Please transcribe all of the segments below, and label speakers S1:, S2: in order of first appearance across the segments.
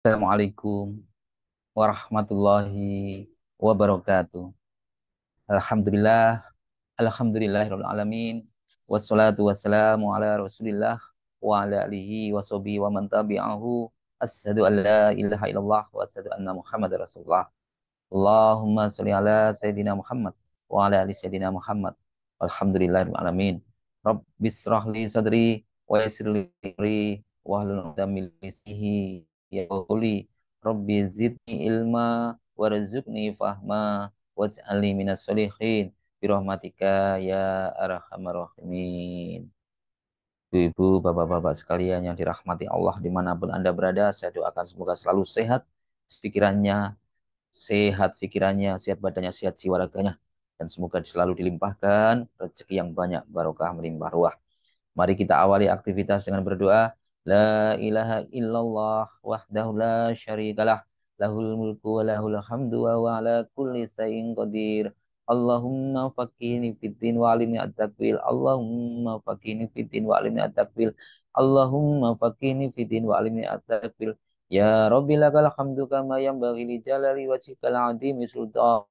S1: Assalamualaikum warahmatullahi wabarakatuh. Alhamdulillah, alhamdulillahirabbil alamin. Wassalatu wassalamu ala Rasulillah wa ala alihi wa sahbihi wa man tabi'ahu. Asyhadu an la ilaha illallah wa asyhadu anna Muhammadar Rasulullah. Allahumma sholli ala Sayyidina Muhammad wa ala ali Sayyidina Muhammad. Alhamdulillahirabbil alamin. Rabbis shrah li sadri wa yassir li amri wahlul 'uqdatam min lisanihi yaqulu Rabbi zidni ilma warzuqni fahma waj'alni minas sholihin bi rahmatika ya arhamar rahimin. Ibu-ibu, bapak-bapak sekalian yang dirahmati Allah dimanapun Anda berada, saya doakan semoga selalu sehat pikirannya, sehat pikirannya, sehat badannya, sehat jiwa raganya, dan semoga selalu dilimpahkan rezeki yang banyak, barokah melimpah ruah. Mari kita awali aktivitas dengan berdoa. La ilaha illallah wahdahu la syarikalah lahul mulku wa lahul hamdu wa huwa ala kulli syai'in qadir. Allahumma faqihni fiddin wa alimni at-takwil. Allahumma faqihni fiddin wa alimni at-takwil. Allahumma faqihni fiddin wa alimni at-takwil. Ya Rabbi lakal hamdu kama yanbaghi li jalali wajhikal azimi sultan.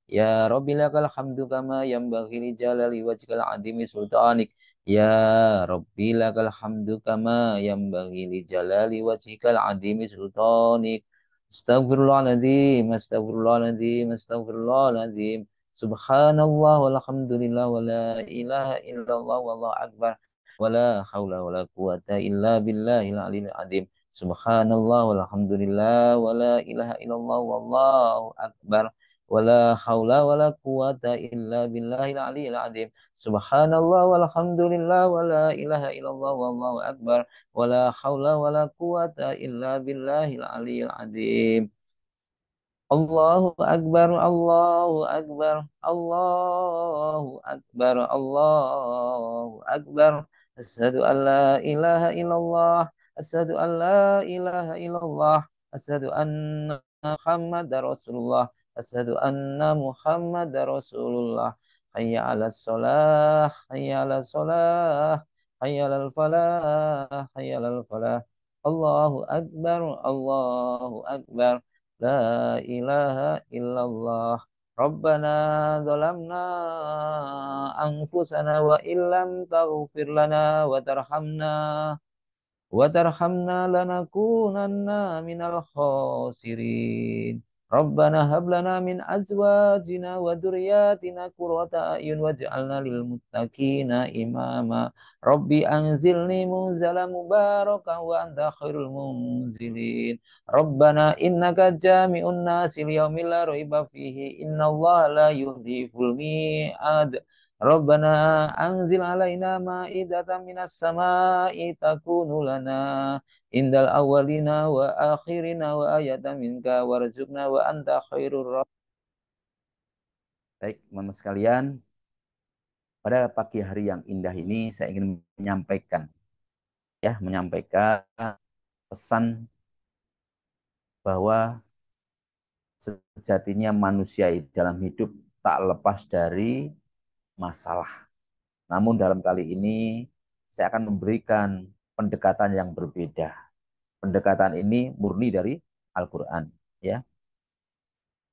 S1: Ya Rabbi lakal hamdu kama yanbaghi li jalali wajhikal azimi sultanik. Ya Rabbi lakal hamdu kama yanbaghi li jalali wajhikal azimi sultanik. Astaghfirullahaladzim, astaghfirullahaladzim, astaghfirullahaladzim. Subhanallah walhamdulillah wa la ilaha illallah wallahu akbar. Wa la hawla wa la quwata illa billahil aliyil azim. Subhanallah walhamdulillah wa la ilaha illallah wallahu akbar. Wa la hawla wa la quwata illa billahil aliyil azim. Subhanallah walhamdulillah wa la ilaha illallah wallahu akbar wa la haula wa la quwata illa billahil aliyil azim. Allahu akbar, Allahu akbar, Allahu akbar, Allahu akbar. Asyhadu an la ilaha illallah, asyhadu an la ilaha illallah, asyhadu anna Muhammadar Rasulullah, asyhadu anna Muhammadar Rasulullah. Hayya 'alas shalah, hayya 'alas shalah, hayya 'alal falah, hayya 'alal falah. Allahu akbar, Allahu akbar. La ilaha illallah. Rabbana zalamna anfusana wa illam taghfir lana wa tarhamna lanakunanna minal khasirin. Rabbana hab lana min azwajina wa dzurriyyatina qurrata a'yun waj'alna lil muttaqina imama. Rabbi anzilni munzalan mubarakan wa anta khairul munzilin. Rabbana innaka jami'un nasi liyaumin la raiba fihi innallaha la yukhliful mi'ad. Rabbana anzil alaina ma'idatan minas sama'i takunu lana indal awwalina wa akhirina wa ayatan minka warzuqna wa anta khairur raziqin. Baik, teman-teman sekalian, pada pagi hari yang indah ini saya ingin menyampaikan pesan bahwa sejatinya manusia dalam hidup tak lepas dari masalah. Namun dalam kali ini saya akan memberikan pendekatan yang berbeda. Pendekatan ini murni dari Al-Qur'an, ya.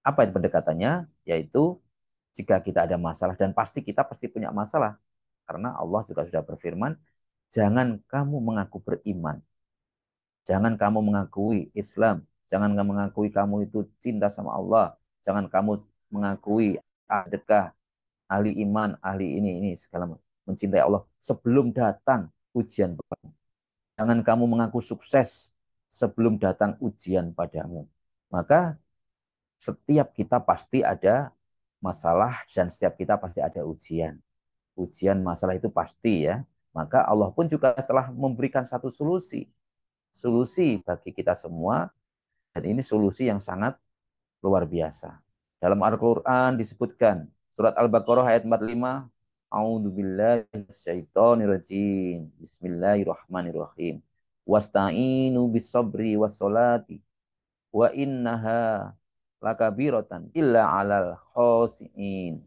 S1: Apa itu pendekatannya? Yaitu jika kita ada masalah, dan kita pasti punya masalah. Karena Allah juga sudah berfirman, jangan kamu mengaku beriman, jangan kamu mengakui Islam, jangan kamu mengakui kamu itu cinta sama Allah, jangan kamu mengakui sedekah, ahli iman, ahli ini segala mencintai Allah sebelum datang ujian padamu. Jangan kamu mengaku sukses sebelum datang ujian padamu. Maka setiap kita pasti ada masalah dan setiap kita pasti ada ujian. Ujian masalah itu pasti, ya. Maka Allah pun juga telah memberikan satu solusi. Solusi bagi kita semua, dan ini solusi yang sangat luar biasa. Dalam Al-Qur'an disebutkan surat Al-Baqarah ayat 45, A'udzubillahi minasyaitonirrajim. Bismillahirrahmanirrahim. Wasta'inu bis-sabri was-sholati wa innaha lakabiratan illa 'alal khosiin.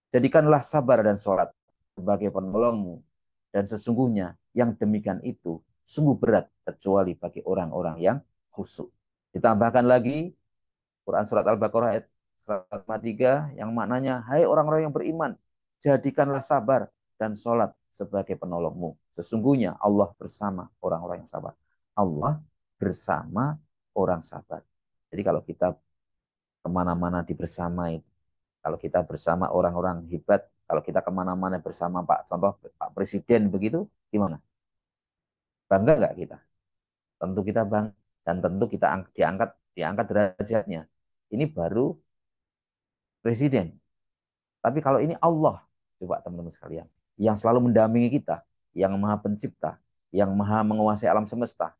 S1: Jadikanlah sabar dan sholat sebagai penolongmu, dan sesungguhnya yang demikian itu sungguh berat kecuali bagi orang-orang yang khusyuk. Ditambahkan lagi Quran surat Al-Baqarah ayat 153 yang maknanya, hai orang-orang yang beriman, jadikanlah sabar dan sholat sebagai penolongmu. Sesungguhnya Allah bersama orang-orang yang sabar. Allah bersama orang sabar. Jadi kalau kita kemana-mana bersama itu, kalau kita bersama orang-orang hebat, kalau kita kemana-mana bersama contoh Pak Presiden begitu, gimana? Bangga nggak kita? Tentu kita bangga dan tentu kita diangkat derajatnya. Ini baru presiden. Tapi kalau ini Allah, coba teman-teman sekalian, yang selalu mendampingi kita, yang maha pencipta, yang maha menguasai alam semesta,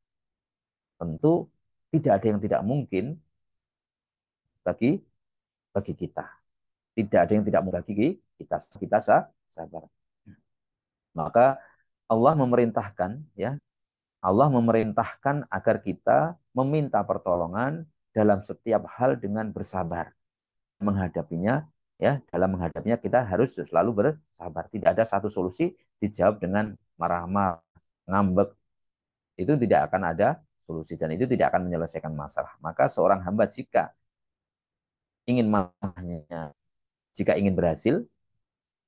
S1: tentu tidak ada yang tidak mungkin bagi bagi kita. Tidak ada yang tidak mungkin bagi kita. Kita sabar. Maka Allah memerintahkan, ya, Allah memerintahkan agar kita meminta pertolongan dalam setiap hal dengan bersabar menghadapinya, ya, dalam menghadapinya kita harus selalu bersabar. Tidak ada satu solusi dijawab dengan marah-marah, ngambek. Itu tidak akan ada solusi dan itu tidak akan menyelesaikan masalah. Maka seorang hamba ingin marahnya, jika ingin berhasil,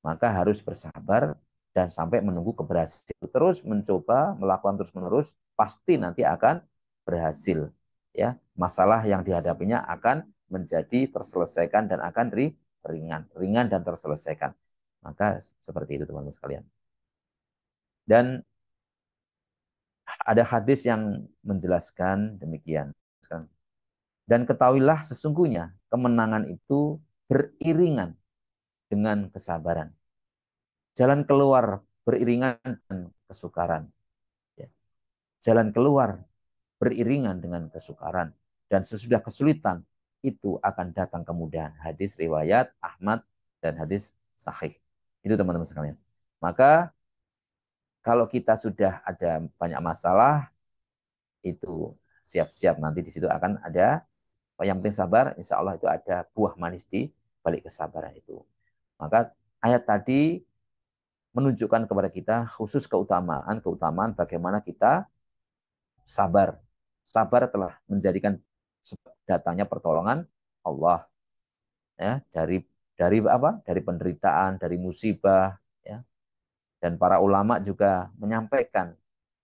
S1: maka harus bersabar dan sampai menunggu keberhasilan. Terus mencoba melakukan terus-menerus, pasti nanti akan berhasil. Ya, masalah yang dihadapinya akan menjadi terselesaikan dan akan ringan dan terselesaikan. Maka seperti itu teman-teman sekalian. Dan ada hadis yang menjelaskan demikian. Dan ketahuilah sesungguhnya kemenangan itu beriringan dengan kesabaran. Jalan keluar beriringan dengan kesukaran. Jalan keluar beriringan dengan kesukaran. Dan sesudah kesulitan, itu akan datang kemudahan. Hadis riwayat Ahmad dan hadis sahih. Itu teman-teman sekalian. Maka kalau kita sudah ada banyak masalah, itu siap-siap nanti di situ akan ada, yang penting sabar, insya Allah itu ada buah manis di balik kesabaran itu. Maka ayat tadi menunjukkan kepada kita khusus keutamaan bagaimana kita sabar. Sabar telah menjadikan datangnya pertolongan Allah, ya, dari apa? Dari penderitaan, dari musibah, ya. Dan para ulama juga menyampaikan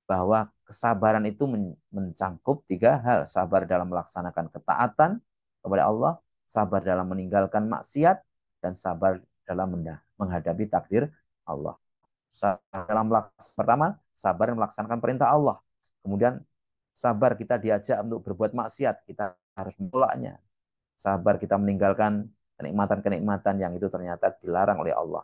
S1: bahwa kesabaran itu mencangkup tiga hal: sabar dalam melaksanakan ketaatan kepada Allah, sabar dalam meninggalkan maksiat, dan sabar dalam menghadapi takdir Allah. Pertama, sabar melaksanakan perintah Allah. Kemudian sabar kita diajak untuk berbuat maksiat, kita harus menolaknya. Sabar kita meninggalkan kenikmatan-kenikmatan yang itu ternyata dilarang oleh Allah.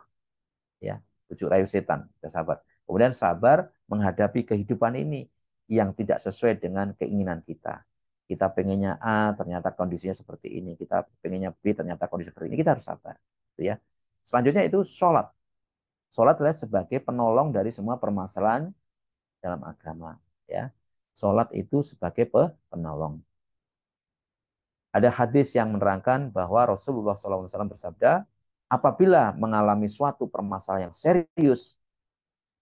S1: Ya, bujuk rayu setan, kita sabar. Kemudian sabar menghadapi kehidupan ini yang tidak sesuai dengan keinginan kita. Kita pengennya A, ternyata kondisinya seperti ini. Kita pengennya B, ternyata kondisi seperti ini. Kita harus sabar. Ya. Selanjutnya itu sholat. Sholat adalah sebagai penolong dari semua permasalahan dalam agama. Ya, sholat itu sebagai penolong. Ada hadis yang menerangkan bahwa Rasulullah SAW bersabda, apabila mengalami suatu permasalahan yang serius,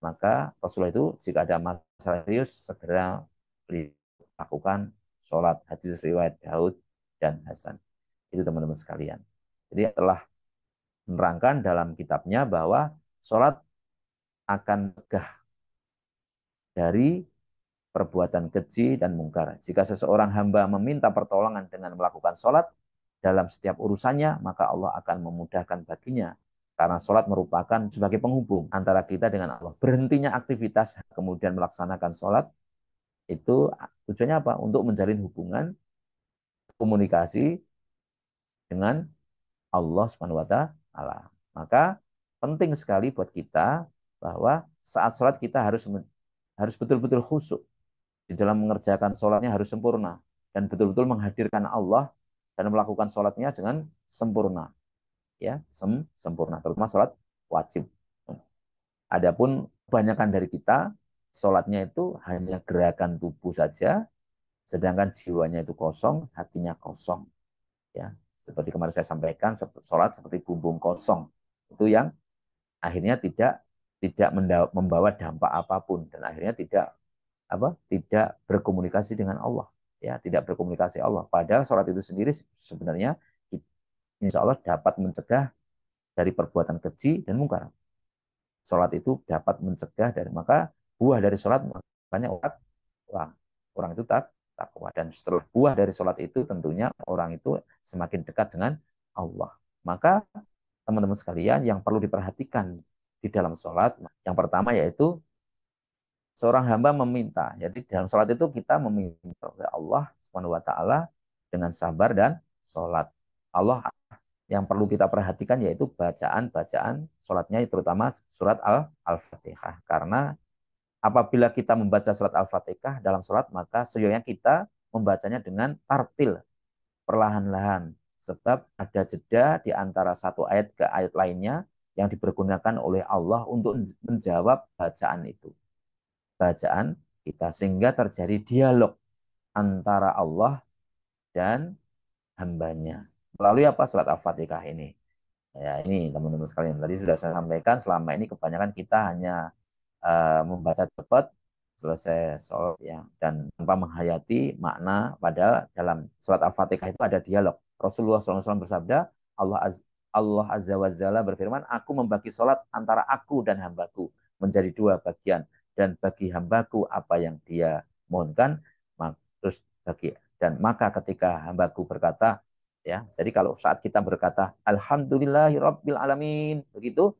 S1: maka Rasulullah itu jika ada masalah serius segera lakukan sholat. Hadis riwayat Daud dan Hasan. Itu teman-teman sekalian. Jadi telah menerangkan dalam kitabnya bahwa sholat akan megah dari perbuatan keji dan mungkar. Jika seseorang hamba meminta pertolongan dengan melakukan sholat dalam setiap urusannya, maka Allah akan memudahkan baginya. Karena sholat merupakan sebagai penghubung antara kita dengan Allah. Berhentinya aktivitas, kemudian melaksanakan sholat, itu tujuannya apa? Untuk menjalin hubungan, komunikasi dengan Allah Subhanahu wa Ta'ala. Maka penting sekali buat kita bahwa saat sholat kita harus betul-betul khusyuk. Di dalam mengerjakan sholatnya harus sempurna. Dan betul-betul menghadirkan Allah dan melakukan sholatnya dengan sempurna. Ya, sempurna. Terutama sholat wajib. Adapun kebanyakan dari kita, sholatnya itu hanya gerakan tubuh saja, sedangkan jiwanya itu kosong, hatinya kosong. Ya, seperti kemarin saya sampaikan, sholat seperti bumbung kosong. Itu yang akhirnya tidak membawa dampak apapun dan akhirnya tidak berkomunikasi dengan Allah. ya, tidak berkomunikasi Allah. Padahal sholat itu sendiri sebenarnya insya Allah dapat mencegah dari perbuatan keji dan mungkar. Sholat itu dapat mencegah dari, maka buah dari sholat makanya orang itu takwa, dan setelah buah dari sholat itu tentunya orang itu semakin dekat dengan Allah. Maka teman-teman sekalian yang perlu diperhatikan di dalam sholat, yang pertama yaitu seorang hamba meminta. Jadi dalam sholat itu kita meminta kepada Allah Subhanahu wa taala dengan sabar dan sholat. Allah yang perlu kita perhatikan yaitu bacaan-bacaan sholatnya, terutama surat Al-Fatihah. Karena apabila kita membaca surat Al-Fatihah dalam sholat, maka sejauhnya kita membacanya dengan tartil, perlahan-lahan. Sebab ada jeda di antara satu ayat ke ayat lainnya yang dipergunakan oleh Allah untuk menjawab bacaan itu. Bacaan kita, sehingga terjadi dialog antara Allah dan hambanya. Melalui apa? Surat Al-Fatihah ini. Ya, ini teman-teman sekalian, tadi sudah saya sampaikan, selama ini kebanyakan kita hanya membaca cepat selesai sholat ya, dan tanpa menghayati makna. Padahal dalam surat Al-Fatihah itu ada dialog. Rasulullah SAW bersabda, Allah Azza wa Jalla berfirman, aku membagi sholat antara aku dan hambaku menjadi dua bagian, dan bagi hambaku apa yang dia mohonkan, terus bagi, dan maka ketika hambaku berkata, ya, jadi kalau saat kita berkata alhamdulillahirabbil alamin, begitu,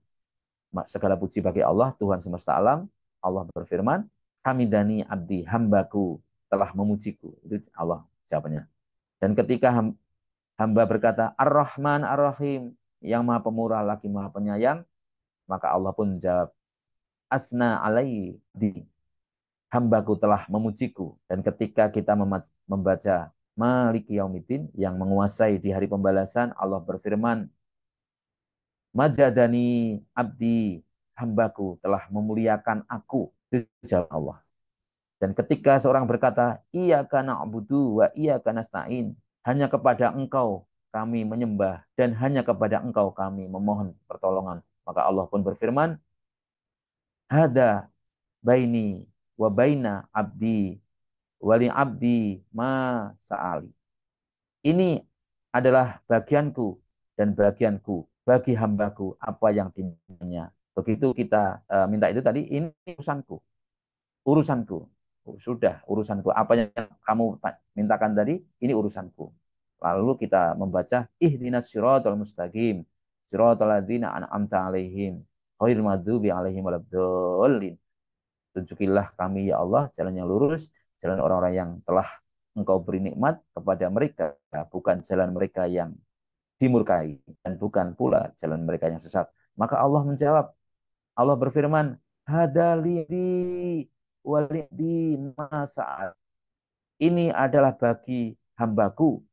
S1: segala puji bagi Allah Tuhan semesta alam. Allah berfirman, hamidani abdi, hambaku telah memujiku. Itu Allah jawabannya. Dan ketika hamba berkata ar-Rahman ar-Rahim, yang maha pemurah lagi maha penyayang, maka Allah pun jawab, asna alaihi di, hambaku telah memujiku. Dan ketika kita membaca Maliki Yaumiddin, yang menguasai di hari pembalasan, Allah berfirman, majadani abdi, hambaku telah memuliakan aku. Itu jawab Allah. Dan ketika seorang berkata, iyyaka na'budu wa iyyaka nasta'in, hanya kepada engkau kami menyembah dan hanya kepada engkau kami memohon pertolongan, maka Allah pun berfirman, hada baini wa baina abdi wali abdi ma sa'ali. Ini adalah bagianku dan bagianku bagi hambaku apa yang dimintanya. Begitu kita minta itu tadi, ini urusanku. Sudah, urusanku. Apa yang kamu mintakan tadi, ini urusanku. Lalu kita membaca ihdinas siratal mustaqim, siratal ladzina an'amta alaihim, ghairil maghdubi alaihim waladdallin. Tunjukilah kami ya Allah jalan yang lurus, jalan orang-orang yang telah Engkau beri nikmat kepada mereka, bukan jalan mereka yang dimurkai, dan bukan pula jalan mereka yang sesat. Maka Allah menjawab, Allah berfirman, hadali walidi masa'al. Ini adalah bagi hambaku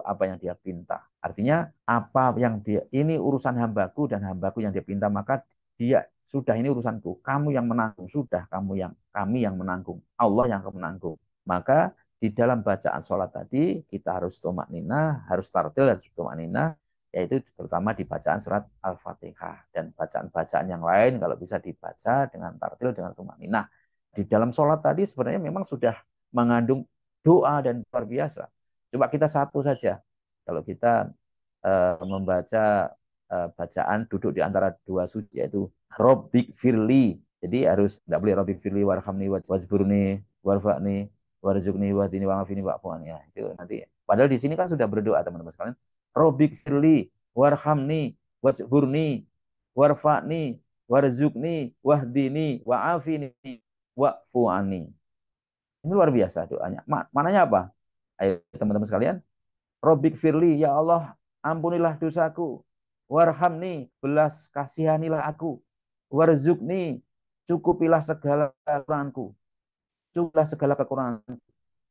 S1: apa yang dia pinta. Artinya apa yang dia, ini urusan hambaku dan hambaku yang dia pinta, maka dia sudah, ini urusanku. Kamu yang menanggung, sudah kami yang menanggung. Allah yang menanggung. Maka di dalam bacaan sholat tadi kita harus tomak nina, harus tartil, harus tomak nina, yaitu terutama di bacaan surat Al-Fatihah, dan bacaan-bacaan yang lain kalau bisa dibaca dengan tartil, dengan tomak nina. Di dalam sholat tadi sebenarnya memang sudah mengandung doa dan luar biasa. Coba kita satu saja. Kalau kita membaca bacaan duduk di antara dua sujud, yaitu Robbik Firli. Jadi harus, tidak boleh Robbik Firli warhamni wajburni warfa'ni warzuqni wahdini wa'afini wa'fu'an, ya. Itu nanti. Padahal di sini kan sudah berdoa teman-teman sekalian. Robbik Firli warhamni wajburni warfa'ni warzuqni wahdini wa'afini wa'fu'ani. Ini luar biasa doanya. Mananya apa? Ayo teman-teman sekalian. Robbik Firli, ya Allah, ampunilah dosaku. Warhamni, belas kasihanilah aku. Warzukni, cukupilah segala kekuranganku. Cukuplah segala kekurangan.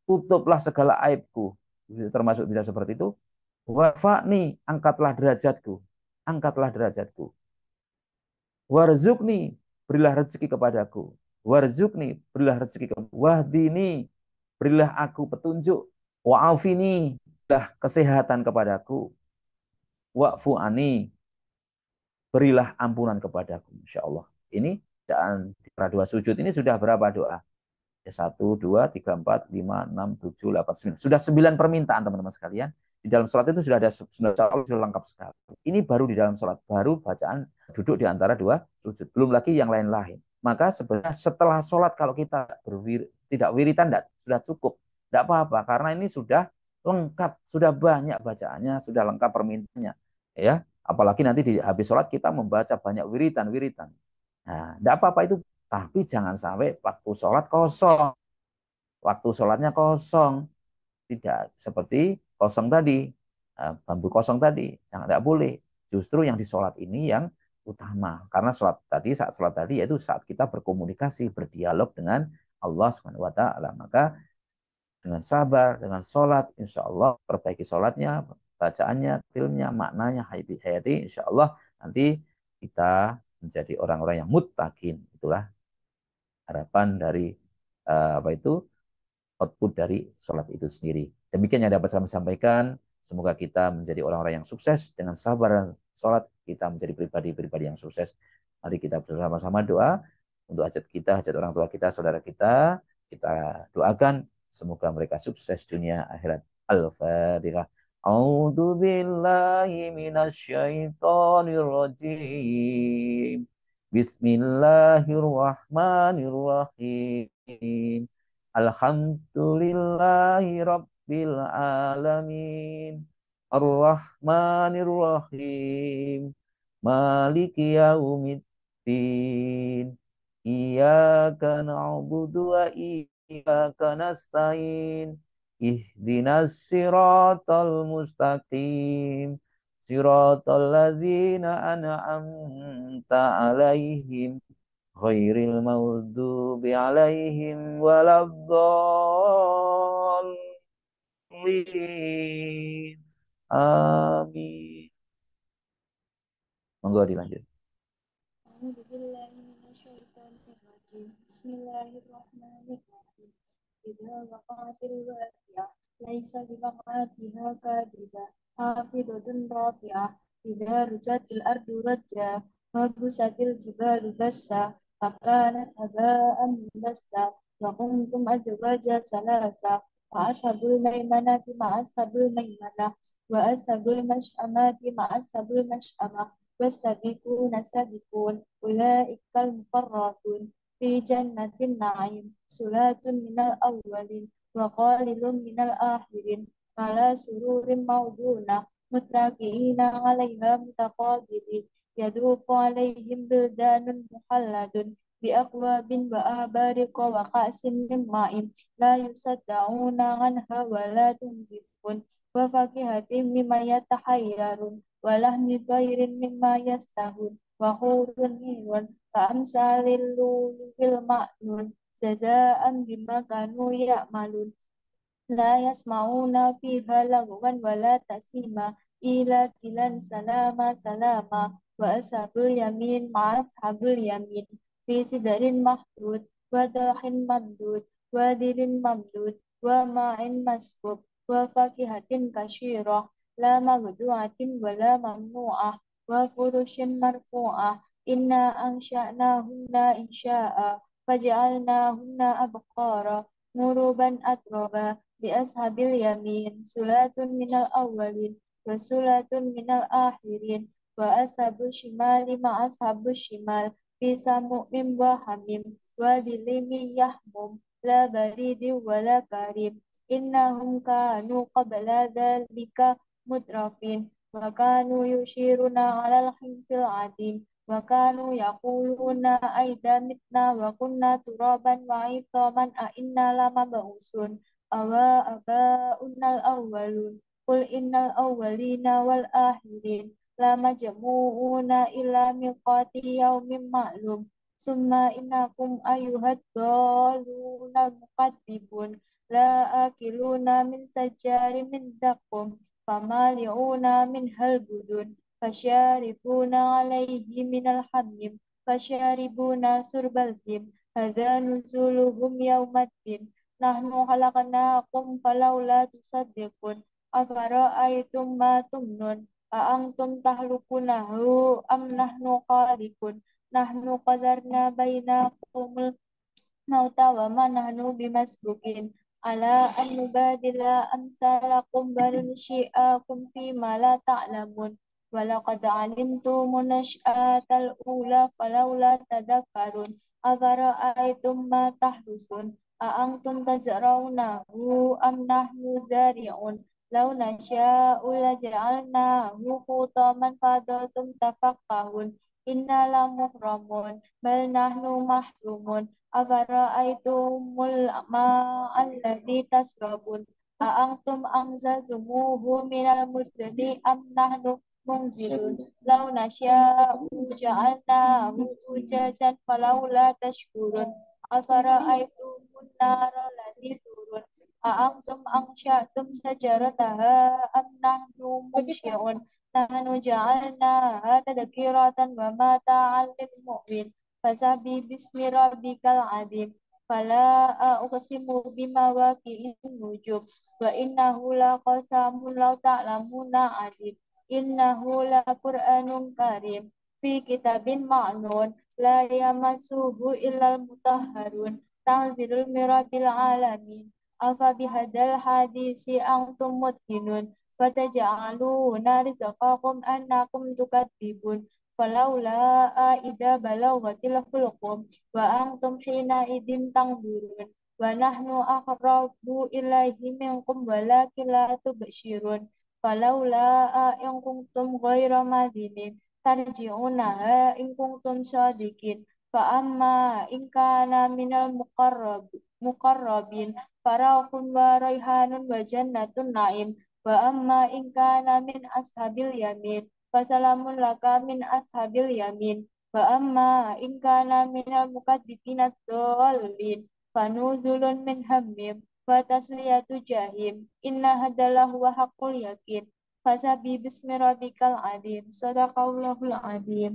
S1: Tutuplah segala aibku. Termasuk bisa seperti itu. Warfa'ni, angkatlah derajatku. Angkatlah derajatku. Warzukni, berilah rezeki kepadaku. Warzukni, berilah rezeki kepadaku. Wahdini, berilah aku petunjuk. Wa'afini, berilah kesehatan kepadaku. Wa'fu'ani, berilah ampunan kepadaku. Insya Allah. Ini dua sujud ini sudah berapa doa? 1, 2, 3, 4, 5, 6, 7, 8, 9. Sudah 9 permintaan teman-teman sekalian. Di dalam sholat itu sudah ada 9 sholat, sudah lengkap sekali. Ini baru di dalam sholat, baru bacaan duduk di antara dua sujud. Belum lagi yang lain-lain. Maka sebenarnya setelah sholat kalau kita tidak wiritan, sudah cukup. Tidak apa-apa, karena ini sudah lengkap, sudah banyak bacaannya, sudah lengkap permintaannya. Ya, apalagi nanti di habis sholat kita membaca banyak wiritan-wiritan. Nah, tidak apa-apa itu, tapi jangan sampai waktu sholat kosong. Waktu sholatnya kosong, tidak seperti kosong tadi, bambu kosong tadi, jangan, tidak boleh. Justru yang di sholat ini yang utama, karena sholat tadi, saat sholat tadi yaitu saat kita berkomunikasi, berdialog dengan Allah Subhanahu Wa Taala. Maka dengan sabar, dengan sholat, insya Allah perbaiki sholatnya, bacaannya, tilnya, maknanya, hayati, insya Allah nanti kita menjadi orang-orang yang muttaqin. Itulah harapan dari apa itu, output dari sholat itu sendiri. Demikian yang dapat kami sampaikan. Semoga kita menjadi orang-orang yang sukses dengan sabar dan sholat. Kita menjadi pribadi-pribadi yang sukses. Mari kita bersama-sama doa untuk hajat kita, hajat orang tua kita, saudara kita. Kita doakan semoga mereka sukses dunia akhirat. Al-Fatihah. A'udzu billahi minasyaitonir rajim. Bismillahirrahmanirrahim. Alhamdulillahi Rabbil Alamin. Ar-Rahmanir-Rahim. Maliki yaumiddin. Iyyaka na'budu wa iyyaka nasta'in. Ihdinas siratal mustaqim. Siratal ladzina an'amta alaihim ghairil maghdubi alaihim waladdallin. Amin. Monggo dilanjut.
S2: Bismillahirrahmanirrahim. Idza waqa'atil waqi'ah laisa liwaqa'atiha kadhiba hafidatun rafi'ah idza rujatil ardu rajja wa busatil jibalu bassa fakanat haba'an bassa wa kuntum azwaja salasa wa ashabul maimanati ma ashabul maimanah wa ashabul mash'amati ma ashabul mash'amah والسابقون السابقون أولئك المقربون في جنة النعيم سلات من الأولين وقليل من الآخرين على سرور موضونة متكئين عليها متقابلين يدوف عليهم بلدان محلد بأكواب وأبارق وكأس من ماء لا يصدعون عنها ولا تنزفون وفاكهة مما يتحيرون ولحم طير مما يستهون وحور عين كأمثال اللؤلؤ المكنون جزاء بما كانوا يعملون لا يسمعون فيها لغوا ولا تأثيما إلا قيلا سلاما سلاما وأصحاب اليمين مع أصحاب اليمين في سدر محدود وضح ممدود ودر ممدود وماء مسكوب وفاكهة كثيرة لا مقطوعة ولا ممنوعة وفرش مرفوعة إنا أنشأناهن إنشاء فجعلناهن أبقارا غربا أترابا لأصحاب اليمين سلة من الأولين وسلة من الآخرين وأصحاب الشمال مع أصحاب الشمال في سموم وحميم وظل من يحموم لا بريد ولا كريم إنهم كانوا قبل ذلك مترفين وكانوا يشيرون على الحنس العظيم وكانوا يقولون أئذا متنا وكنا ترابا وعظاما أئنا لمبعوثون أو آباؤنا الأولون قل إن الأولين والآخرين لمجموعون إلى ميقات يوم معلوم ثم إنكم أيها الضالون المكذبون لا آكلون من شجر من زقوم فمالئون منها البطون فشاربون عليه من الحميم فشاربون شرب الهيم هذا نزولهم يوم الدين نحن خلقناكم فلولا تصدقون أفرأيتم ما تمنون أأنتم تخلقونه أم نحن خالقون نحن قدرنا بينكم الموتى وما نحن بمسبوقين على أن نبادل أمثالكم بل ننشئكم فيما لا تعلمون ولقد علمتم النشأة الأولى فلولا تذكرون أفرأيتم ما تحرثون أأنتم تزرعونه أم نحن الزارعون لو نشاء لجعلناه حطاما فظلتم تفكهون إنا لمغرمون بل نحن محرومون أفرأيتم الماء الذي تشربون أأنتم أنزلتموه من المزن أم نحن منزلون لو نشاء جعلناه أجاجا فلولا تشكرون أفرأيتم النار التي تورون أأنتم أنشأتم شجرتها أم نحن منشئون نحن جعلناها تذكرة ومتاعا للمؤمن فسبح باسم ربك العظيم فلا أقسم بمواقع النجوم وإنه لقسم لو تعلمون عظيم إنه لقرآن كريم في كتاب معنون لا يمسه إلا المطهرون تنزيل من رب العالمين أفبهذا الحديث أنتم مدهنون وتجعلون رزقكم أنكم تكذبون فلولا إذا بلغت الحلقوم وأنتم حينئذ تنظرون ونحن أقرب إليه منكم ولكن لا تبشرون فلولا إن كنتم غير مدينين ترجعونها إن كنتم صادقين فأما إن كان من المقربين فروح وريحان وجنة النعيم وأما إن كان من أصحاب اليمين فسلام لك من أصحاب اليمين وأما إن كان من المكذبين الضالين فنزل من همهم وتسلية جحيم إن هذا لهو حق اليقين فسبح باسم ربك العظيم صدق الله العظيم